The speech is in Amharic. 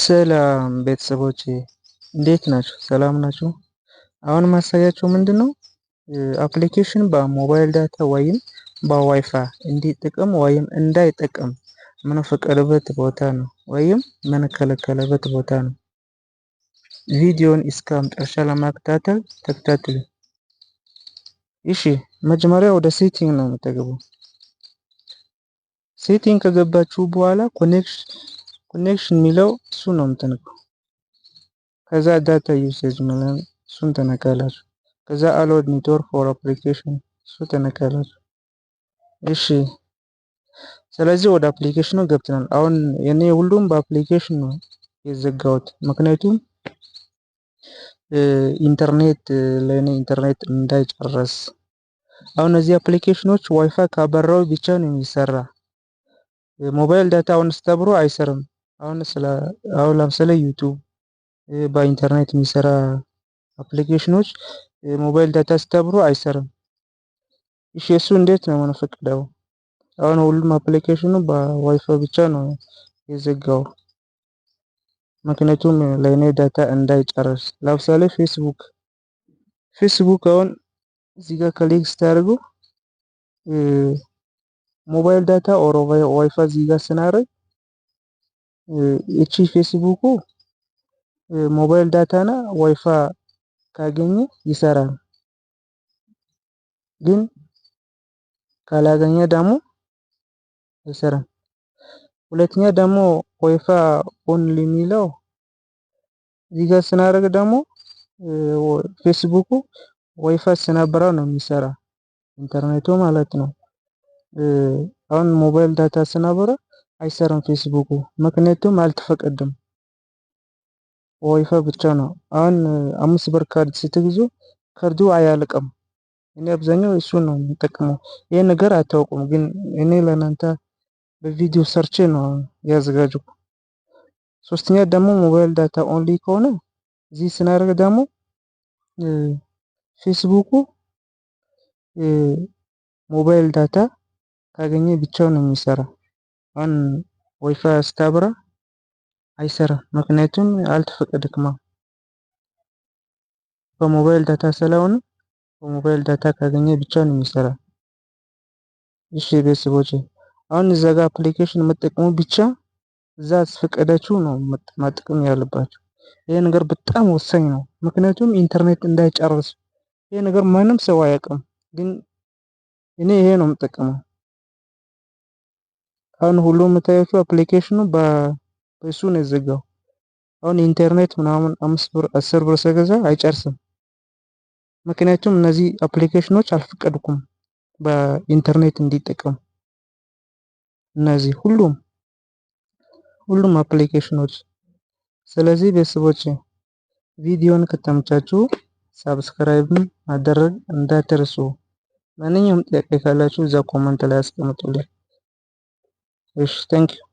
ሰላም ቤተሰቦቼ እንዴት ናችሁ? ሰላም ናችሁ? አሁን ማሳያችሁ ምንድነው? አፕሊኬሽን በሞባይል ዳታ ወይም በዋይፋይ እንዲጠቀም ወይም እንዳይጠቀም ምንፈቅድበት ቦታ ነው ወይም ምንከለከለበት ቦታ ነው። ቪዲዮን እስከ መጨረሻ ለመከታተል ተከታተሉ። እሺ መጀመሪያ ወደ ሴቲንግ ነው የምትገቡ። ሴቲንግ ከገባችሁ በኋላ ኮኔክሽን የሚለው እሱ ነው የምትነካው። ከዛ ዳታ ዩሴጅ ማለት እሱን ትነካላችሁ። ከዛ አሎድ ኔትወርክ ፎር አፕሊኬሽን እሱ ትነካላችሁ። እሺ ስለዚህ ወደ አፕሊኬሽኑ ገብተናል። አሁን የኔ ሁሉም በአፕሊኬሽን ነው የዘጋሁት፣ ምክንያቱም ኢንተርኔት ለኔ ኢንተርኔት እንዳይጨርስ። አሁን እነዚህ አፕሊኬሽኖች ዋይፋይ ካበራው ብቻ ነው የሚሰራ። ሞባይል ዳታ አሁን ስታብሩ አይሰራም። አሁን ለምሳሌ ዩቲዩብ በኢንተርኔት የሚሰራ አፕሊኬሽኖች ሞባይል ዳታ ስታብሩ አይሰራም። እሺ እሱ እንዴት ነው የምንፈቅደው? አሁን ሁሉም አፕሊኬሽኑ በዋይፋይ ብቻ ነው የዘጋው፣ ምክንያቱም ለኔ ዳታ እንዳይጨርስ። ለምሳሌ ፌስቡክ አሁን እዚህ ጋር ክሊክ ስታደርጉ ሞባይል ዳታ ኦር ዋይፋይ እዚህ ጋር ስናደርግ እቺ ፌስቡኩ ሞባይል ዳታ እና ዋይፋይ ካገኘ ይሰራል፣ ግን ካላገኘ ደግሞ አይሰራም። ሁለተኛ ደግሞ ዋይፋይ ኦንሊ የሚለው እዚህ ጋር ስናደርግ ደግሞ ፌስቡኩ ዋይፋይ ስናበራ ነው የሚሰራ፣ ኢንተርኔቱ ማለት ነው። አሁን ሞባይል ዳታ ስናበራ አይሰራም ፌስቡኩ፣ ምክንያቱም አልተፈቀደም። ዋይፋይ ብቻ ነው። አሁን 5 ብር ካርድ ስትገዙ ካርዱ አያልቅም። እኔ አብዛኛው እሱ ነው የምጠቀመው። ይሄ ነገር አታውቁም፣ ግን እኔ ለናንተ በቪዲዮ ሰርቼ ነው ያዘጋጀው። ሶስተኛ ደግሞ ሞባይል ዳታ ኦንሊ ከሆነ እዚህ ስናደርግ ደግሞ ፌስቡኩ ሞባይል ዳታ ካገኘ ብቻው ነው የሚሰራ። አሁን ዋይፋይ ስታበራ አይሰራም፣ ምክንያቱም አልተፈቀደክማ። በሞባይል ዳታ ስለሆነ በሞባይል ዳታ ካገኘ ብቻ ነው የሚሰራ። እሺ ቤተሰቦቼ አሁን እዛ ጋር አፕሊኬሽን መጠቀሙ ብቻ እዛ አስፈቀዳችሁ ነው መጠቀም ያለባችሁ። ይሄ ነገር በጣም ወሳኝ ነው፣ ምክንያቱም ኢንተርኔት እንዳይጨርስ። ይሄ ነገር ማንም ሰው አያውቅም፣ ግን እኔ ይሄ ነው የምጠቀመው። አሁን ሁሉም የምታዩት አፕሊኬሽኑ በሱ ነው የዘጋው። አሁን ኢንተርኔት ምናምን 5 ብር 10 ብር ስገዛ አይጨርስም፣ ምክንያቱም እነዚህ አፕሊኬሽኖች አልፈቀድኩም በኢንተርኔት እንዲጠቀሙ። እነዚህ ሁሉም አፕሊኬሽኖች። ስለዚህ ቤተሰቦች ቪዲዮን ከተመቻችሁ ሰብስክራይብ ማድረግ እንዳትረሱ። ማንኛውም ጥያቄ ካላችሁ እዛ ኮሜንት ላይ አስቀምጡልኝ። እሺ ቴንክ ዩ።